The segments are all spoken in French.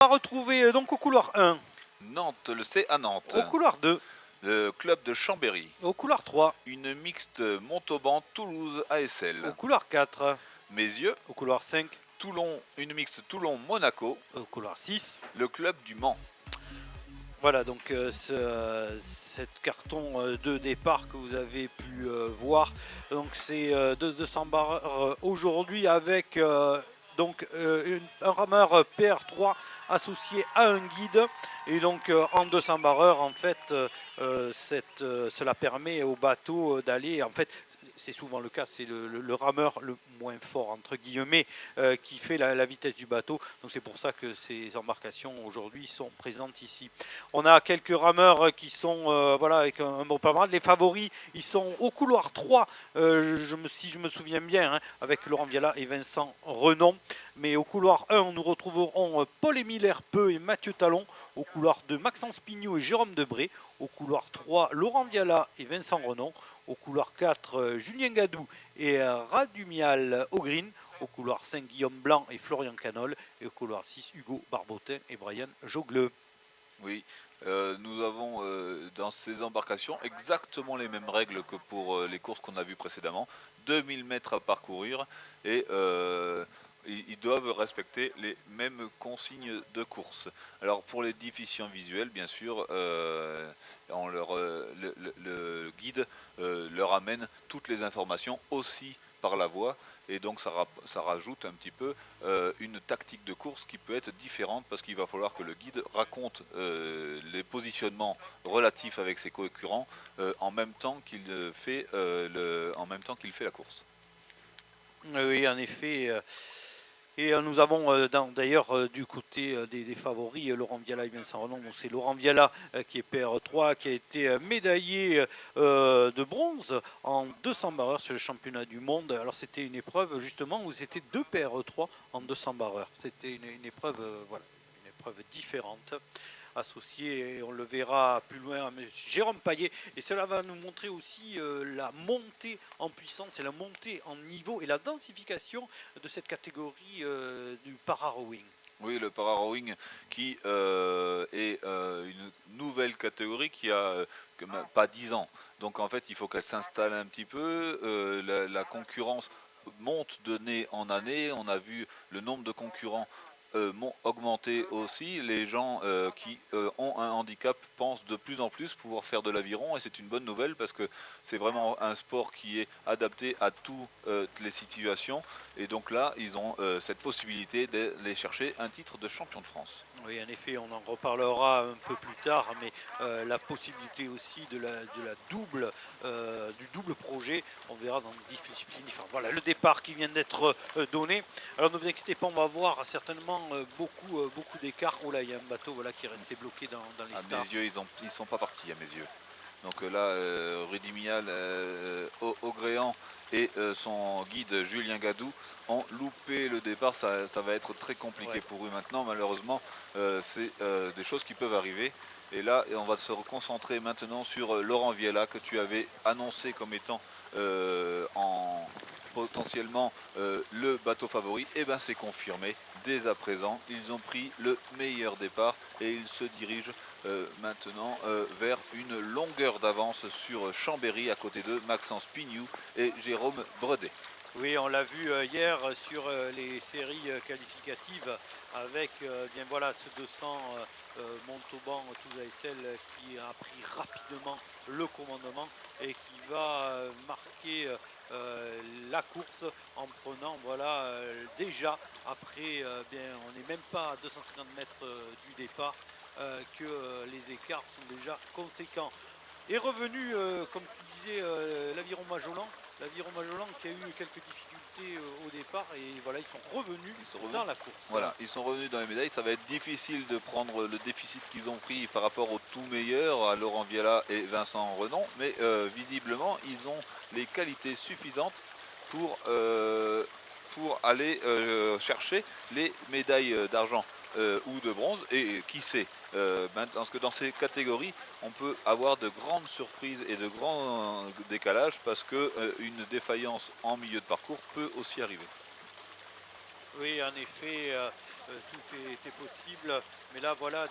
va retrouver donc au couloir 1. Nantes, le C à Nantes. Au couloir 2. Le club de Chambéry. Au couloir 3. Une mixte Montauban Toulouse ASL. Au couloir 4. Mézieux. Au couloir 5. Toulon, une mixte Toulon-Monaco. Au couloir 6. Le club du Mans. Voilà donc cette carton de départ que vous avez pu voir. Donc c'est 200 barres aujourd'hui avec donc un rameur PR3 associé à un guide. Et donc en 200 barreurs en fait cela permet au bateau d'aller en fait. C'est souvent le cas, c'est le rameur le moins fort entre guillemets qui fait la vitesse du bateau. Donc c'est pour ça que ces embarcations aujourd'hui sont présentes ici. On a quelques rameurs qui sont voilà, avec un bon pas. Les favoris, ils sont au couloir 3, si je me souviens bien, hein, avec Laurent Viala et Vincent Renon. Mais au couloir 1, nous retrouverons Paul-Émile Herpeux et Mathieu Talon. Au couloir 2, Maxence Pignot et Jérôme Debré. Au couloir 3, Laurent Viala et Vincent Renon. Au couloir 4, Julien Gadou et Radumial Ogrine. Au couloir 5, Guillaume Blanc et Florian Canol. Et au couloir 6, Hugo Barbotin et Brian Jogleux. Oui, nous avons dans ces embarcations exactement les mêmes règles que pour les courses qu'on a vues précédemment. 2000 mètres à parcourir et ils doivent respecter les mêmes consignes de course. Alors pour les déficients visuels, bien sûr, le guide leur amène toutes les informations aussi par la voix. Et donc ça rajoute un petit peu une tactique de course qui peut être différente parce qu'il va falloir que le guide raconte les positionnements relatifs avec ses concurrents en même temps qu'il fait la course. Oui, en effet. Et nous avons d'ailleurs du côté des favoris Laurent Viala et Vincent Renon. Bon, c'est Laurent Viala qui est PR3, qui a été médaillé de bronze en 200 barreurs sur le championnat du monde. Alors c'était une épreuve justement où c'était 2 PR3 en 200 barreurs. C'était une épreuve, voilà, une épreuve différente. Associé, et on le verra plus loin, Jérôme Payet. Et cela va nous montrer aussi la montée en puissance et la montée en niveau et la densification de cette catégorie du para-rowing. Oui, le para-rowing qui est une nouvelle catégorie qui a pas 10 ans. Donc en fait, il faut qu'elle s'installe un petit peu. La concurrence monte d'année en année. On a vu le nombre de concurrents augmenter aussi. Les gens qui ont un handicap pensent de plus en plus pouvoir faire de l'aviron et c'est une bonne nouvelle parce que c'est vraiment un sport qui est adapté à toutes les situations et donc là ils ont cette possibilité d'aller chercher un titre de champion de France. Oui, en effet, on en reparlera un peu plus tard, mais la possibilité aussi de du double projet, on verra dans disciplines différentes. Voilà le départ qui vient d'être donné. Alors ne vous inquiétez pas, on va voir certainement beaucoup d'écart. Oh là, il y a un bateau voilà, qui est resté bloqué dans les stars. À mes yeux, ils sont pas partis à mes yeux. Donc là, Rudy Mial, Augréan et son guide Julien Gadou ont loupé le départ. Ça va être très compliqué pour eux maintenant. Malheureusement, c'est des choses qui peuvent arriver. Et là, on va se concentrer maintenant sur Laurent Viala que tu avais annoncé comme étant potentiellement le bateau favori. Et bien c'est confirmé dès à présent. Ils ont pris le meilleur départ et ils se dirigent maintenant vers une longueur d'avance sur Chambéry à côté de Maxence Pignou et Jérôme Bredet. Oui, on l'a vu hier sur les séries qualificatives avec bien voilà ce 200 Montauban Toulouse ASL qui a pris rapidement le commandement et qui va marquer la course en prenant voilà déjà après bien on n'est même pas à 250 mètres du départ que les écarts sont déjà conséquents. Est revenu, comme tu disais, l'Aviron Majolan. L'Aviron Majolan qui a eu quelques difficultés au départ et voilà, ils sont revenus dans la course. Voilà, ils sont revenus dans les médailles. Ça va être difficile de prendre le déficit qu'ils ont pris par rapport aux tout meilleurs, à Laurent Viala et Vincent Renon, mais visiblement, ils ont les qualités suffisantes pour aller chercher les médailles d'argent ou de bronze et qui sait parce que dans ces catégories on peut avoir de grandes surprises et de grands décalages parce que une défaillance en milieu de parcours peut aussi arriver. Oui, en effet, tout était possible. Mais là, voilà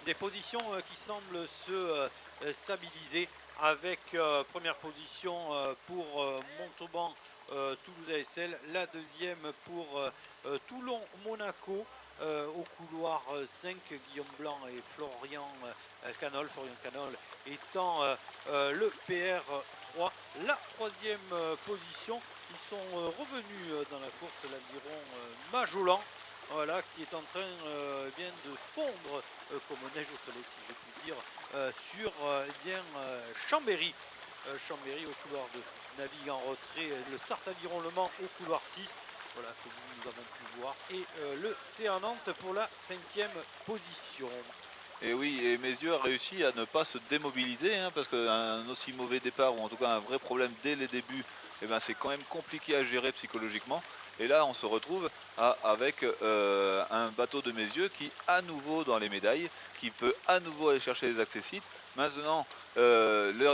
des positions qui semblent se stabiliser avec première position pour Montauban Toulouse ASL, la deuxième pour Toulon-Monaco au couloir 5, Guillaume Blanc et Florian Canol, étant le PR3, la troisième position. Ils sont revenus dans la course, l'aviron Majolan, voilà, qui est en train bien de fondre comme neige au soleil, si je puis dire, sur Chambéry. Chambéry au couloir de navigue en retrait, le Sarthe-Aviron Le Mans au couloir 6, voilà, que nous avons pu voir, et le CA Nantes pour la 5e position. Et oui, et Messieurs a réussi à ne pas se démobiliser, hein, parce qu'un aussi mauvais départ, ou en tout cas un vrai problème dès les débuts, eh ben, c'est quand même compliqué à gérer psychologiquement. Et là, on se retrouve avec un bateau de Messieurs qui, à nouveau dans les médailles, qui peut à nouveau aller chercher les accessites. Maintenant,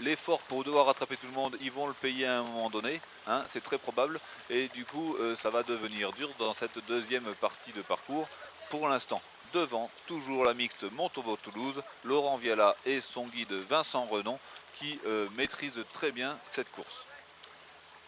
l'effort pour devoir rattraper tout le monde, ils vont le payer à un moment donné, hein, c'est très probable. Et du coup, ça va devenir dur dans cette deuxième partie de parcours. Pour l'instant, devant, toujours la mixte Montauban-Toulouse, Laurent Viala et son guide Vincent Renon qui maîtrisent très bien cette course.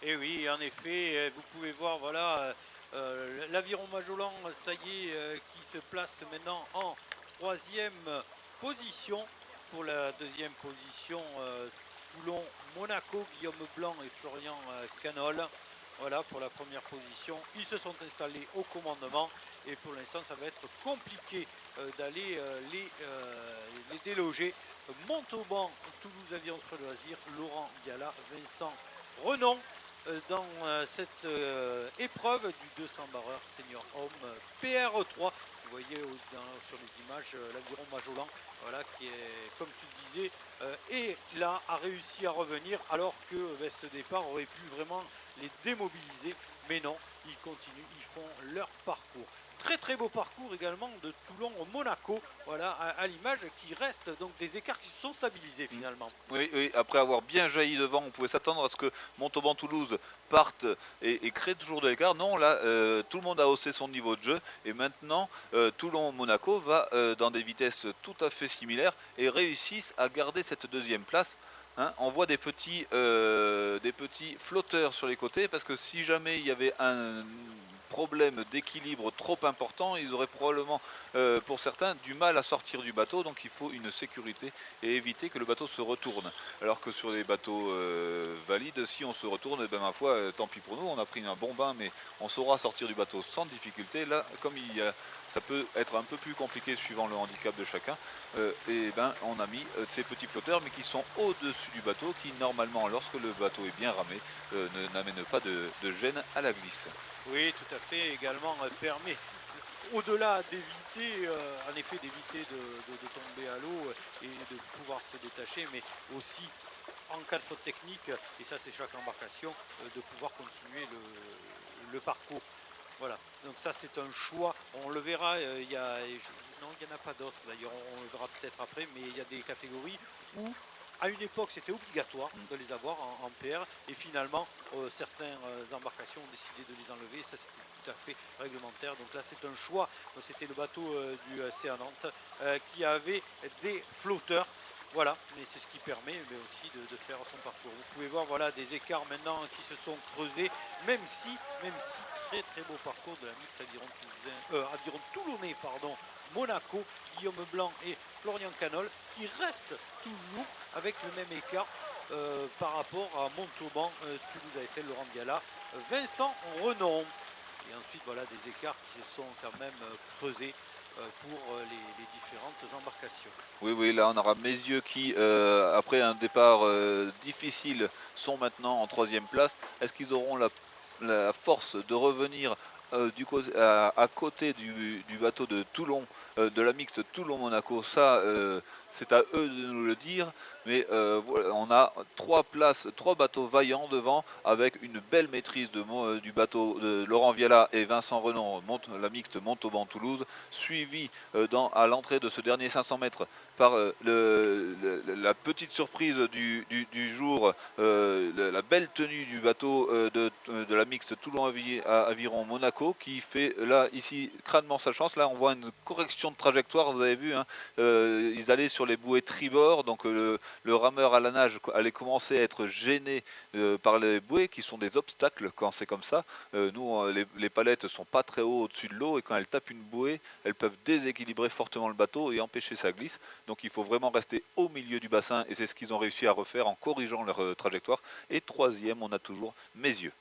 Et oui, en effet, vous pouvez voir, voilà, l'aviron Majolan, ça y est, qui se place maintenant en troisième position. Pour la deuxième position, Toulon-Monaco, Guillaume Blanc et Florian Canol. Voilà, pour la première position, ils se sont installés au commandement et pour l'instant, ça va être compliqué d'aller les déloger. Montauban, Toulouse Aviron Sport de Loisirs, Laurent Viala, Vincent Renon dans cette épreuve du 200 barreur senior homme PR3. Vous voyez sur les images l'aviron Majolan, voilà, qui est, comme tu le disais, et là a réussi à revenir alors que ce départ aurait pu vraiment les démobiliser. Mais non, ils continuent, ils font leur parcours. Très très beau parcours également de Toulon au Monaco, voilà, à l'image, qui reste donc des écarts qui se sont stabilisés finalement. Oui, oui, après avoir bien jailli devant, on pouvait s'attendre à ce que Montauban-Toulouse parte et crée toujours de l'écart. Non, là, tout le monde a haussé son niveau de jeu et maintenant, Toulon-Monaco va dans des vitesses tout à fait similaires et réussissent à garder cette deuxième place. Hein, on voit des petits flotteurs sur les côtés parce que si jamais il y avait un problème d'équilibre trop important, ils auraient probablement, pour certains, du mal à sortir du bateau. Donc il faut une sécurité et éviter que le bateau se retourne. Alors que sur les bateaux valides, si on se retourne, eh ben, ma foi, tant pis pour nous, on a pris un bon bain, mais on saura sortir du bateau sans difficulté. Là, comme ça peut être un peu plus compliqué suivant le handicap de chacun, et ben, on a mis ces petits flotteurs, mais qui sont au-dessus du bateau, qui normalement, lorsque le bateau est bien ramé, n'amènent pas de gêne à la glisse. Oui, tout à fait, également permet, au-delà d'éviter, en effet, d'éviter de tomber à l'eau et de pouvoir se détacher, mais aussi en cas de faute technique, et ça c'est chaque embarcation, de pouvoir continuer le parcours. Voilà, donc ça c'est un choix, on le verra, non il n'y en a pas d'autres d'ailleurs, on le verra peut-être après, mais il y a des catégories où à une époque c'était obligatoire de les avoir en PR et finalement certaines embarcations ont décidé de les enlever, ça c'était tout à fait réglementaire, donc là c'est un choix, c'était le bateau du CA Nantes qui avait des flotteurs. Voilà, mais c'est ce qui permet mais aussi de faire son parcours. Vous pouvez voir voilà, des écarts maintenant qui se sont creusés, même si très très beau parcours de la mixte aviron toulonnais, Monaco, Guillaume Blanc et Florian Canol, qui restent toujours avec le même écart par rapport à Montauban, Toulouse ASL, Laurent Viala, Vincent Renon. Et ensuite voilà des écarts qui se sont quand même creusés pour les différentes embarcations. Oui, oui, là on aura Messieurs qui, après un départ difficile, sont maintenant en troisième place. Est-ce qu'ils auront la force de revenir à côté du bateau de Toulon, de la mixte Toulon-Monaco? Ça, c'est à eux de nous le dire. Mais voilà, on a 3 bateaux vaillants devant, avec une belle maîtrise du bateau de Laurent Viala et Vincent Renon, la mixte Montauban-Toulouse, suivi à l'entrée de ce dernier 500 mètres par la petite surprise du jour, la belle tenue du bateau de la mixte Toulon-Aviron Monaco, qui fait là ici crânement sa chance. Là on voit une correction de trajectoire, vous avez vu, hein, ils allaient sur les bouées tribord, donc le rameur à la nage allait commencer à être gêné par les bouées qui sont des obstacles quand c'est comme ça. Nous les palettes sont pas très haut au-dessus de l'eau, et quand elles tapent une bouée, elles peuvent déséquilibrer fortement le bateau et empêcher sa glisse. Donc il faut vraiment rester au milieu du bassin, et c'est ce qu'ils ont réussi à refaire en corrigeant leur trajectoire. Et troisième, on a toujours Messieux.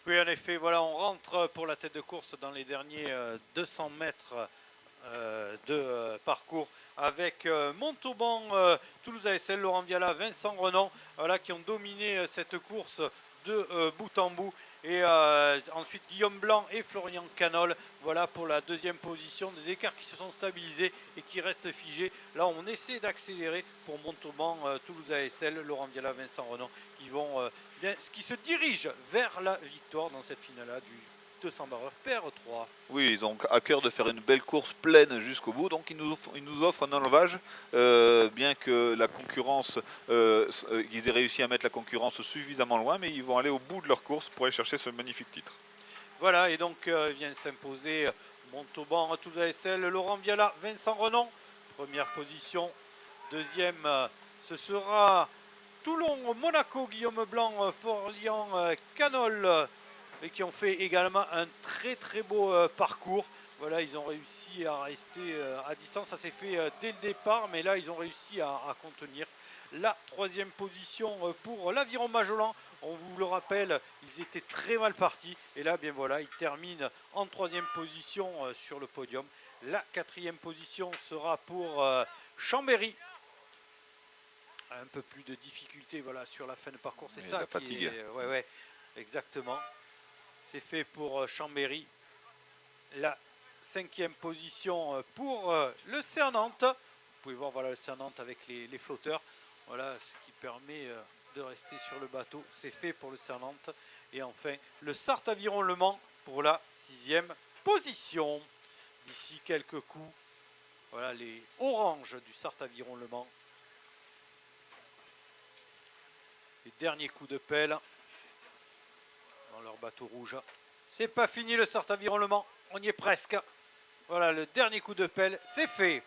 Oui, en effet, voilà, on rentre pour la tête de course dans les derniers 200 mètres de parcours avec Montauban, Toulouse ASL, Laurent Viala, Vincent Renon, voilà, qui ont dominé cette course de bout en bout. Et ensuite Guillaume Blanc et Florian Canol, voilà pour la deuxième position, des écarts qui se sont stabilisés et qui restent figés. Là on essaie d'accélérer pour Montauban, Toulouse ASL, Laurent Viala, Vincent Renon, qui se dirigent vers la victoire dans cette finale du 200 barreurs PR3. Oui, ils ont à cœur de faire une belle course pleine jusqu'au bout, donc ils nous offrent un enlevage, bien que la concurrence, ils aient réussi à mettre la concurrence suffisamment loin, mais ils vont aller au bout de leur course pour aller chercher ce magnifique titre. Voilà, et donc vient s'imposer Montauban, Toulouse ASL, Laurent Viala, Vincent Renon, première position. Deuxième, ce sera Toulon, Monaco, Guillaume Blanc, Florian Canol, et qui ont fait également un très très beau parcours. Voilà, ils ont réussi à rester à distance, ça s'est fait dès le départ, mais là ils ont réussi à contenir. La troisième position pour l'Aviron Majolan, on vous le rappelle, ils étaient très mal partis, et là bien voilà, ils terminent en troisième position sur le podium. La quatrième position sera pour Chambéry. Un peu plus de difficulté, voilà, sur la fin de parcours, c'est ça la fatigue. Ouais, exactement. C'est fait pour Chambéry. La cinquième position pour le CERN Nantes. Vous pouvez voir, voilà, le CERN Nantes avec les flotteurs. Voilà ce qui permet de rester sur le bateau. C'est fait pour le CERN Nantes. Et enfin, le Sarthe Aviron Le Mans pour la sixième position. D'ici quelques coups, voilà les oranges du Sarthe Aviron Le Mans. Les derniers coups de pelle dans leur bateau rouge. C'est pas fini le Sarthe Aviron Le Mans, on y est presque. Voilà, le dernier coup de pelle, c'est fait.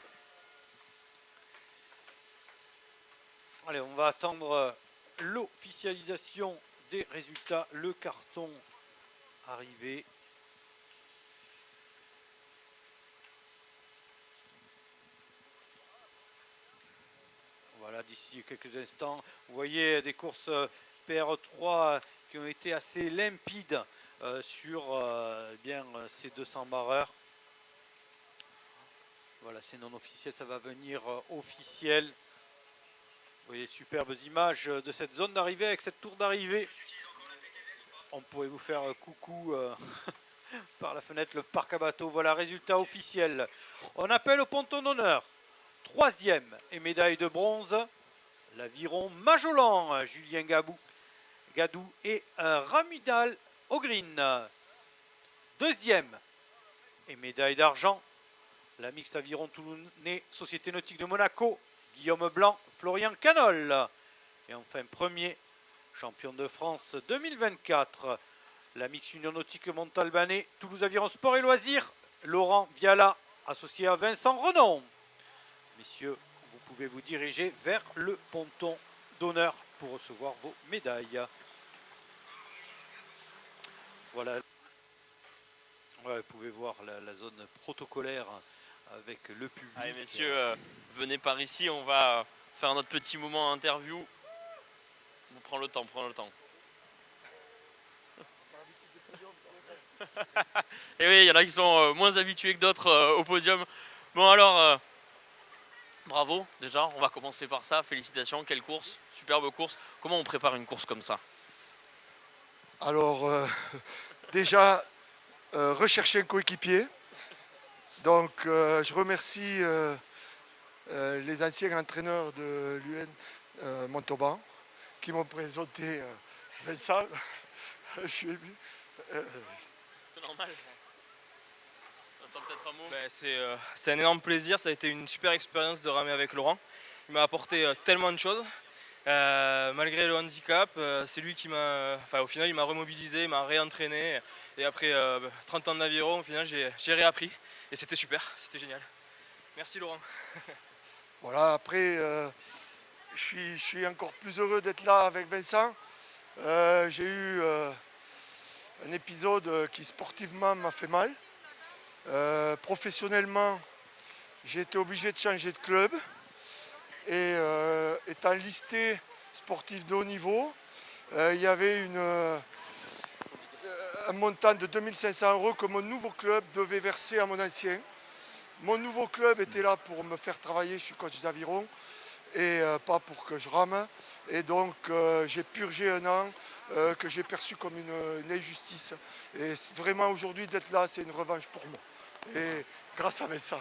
Allez, on va attendre l'officialisation des résultats. Le carton arrivé. Voilà, d'ici quelques instants, vous voyez des courses PR3 qui ont été assez limpides sur ces 200 barreurs. Voilà, c'est non officiel, ça va venir officiel. Vous voyez, superbes images de cette zone d'arrivée avec cette tour d'arrivée. On pourrait vous faire coucou par la fenêtre, le parc à bateaux. Voilà, résultat officiel. On appelle au ponton d'honneur. Troisième et médaille de bronze, l'Aviron Majolan, Julien Gadou et Ramidal Ogrine. Deuxième et médaille d'argent, la mixte Aviron Toulonnais, Société Nautique de Monaco, Guillaume Blanc, Florian Canol. Et enfin premier, champion de France 2024, la mixte Union Nautique Montalbanais, Toulouse Aviron Sport et Loisirs, Laurent Viala, associé à Vincent Renon. Messieurs, vous pouvez vous diriger vers le ponton d'honneur pour recevoir vos médailles. Voilà. Ouais, vous pouvez voir la zone protocolaire avec le public. Allez messieurs, venez par ici, on va faire notre petit moment interview. On prend le temps, Et oui, il y en a qui sont moins habitués que d'autres au podium. Bon alors, bravo déjà, on va commencer par ça. Félicitations, quelle course, superbe course. Comment on prépare une course comme ça? Alors, déjà, rechercher un coéquipier. Donc, je remercie les anciens entraîneurs de l'UN Montauban qui m'ont présenté Vincent. Je suis ému. C'est normal. Ça sent peut-être un mot. C'est un énorme plaisir, ça a été une super expérience de ramer avec Laurent. Il m'a apporté tellement de choses. Malgré le handicap, c'est lui qui au final il m'a remobilisé, il m'a réentraîné. Et après 30 ans d'aviron, au final j'ai réappris. Et c'était super, c'était génial. Merci Laurent. Voilà, après, je suis encore plus heureux d'être là avec Vincent. J'ai eu un épisode qui sportivement m'a fait mal. Professionnellement, j'ai été obligé de changer de club. Et étant listé sportif de haut niveau, il y avait un montant de 2500 € que mon nouveau club devait verser à mon ancien. Mon nouveau club était là pour me faire travailler, je suis coach d'aviron, et pas pour que je rame. Et donc j'ai purgé un an que j'ai perçu comme une injustice. Et vraiment aujourd'hui d'être là, c'est une revanche pour moi. Et grâce à ça.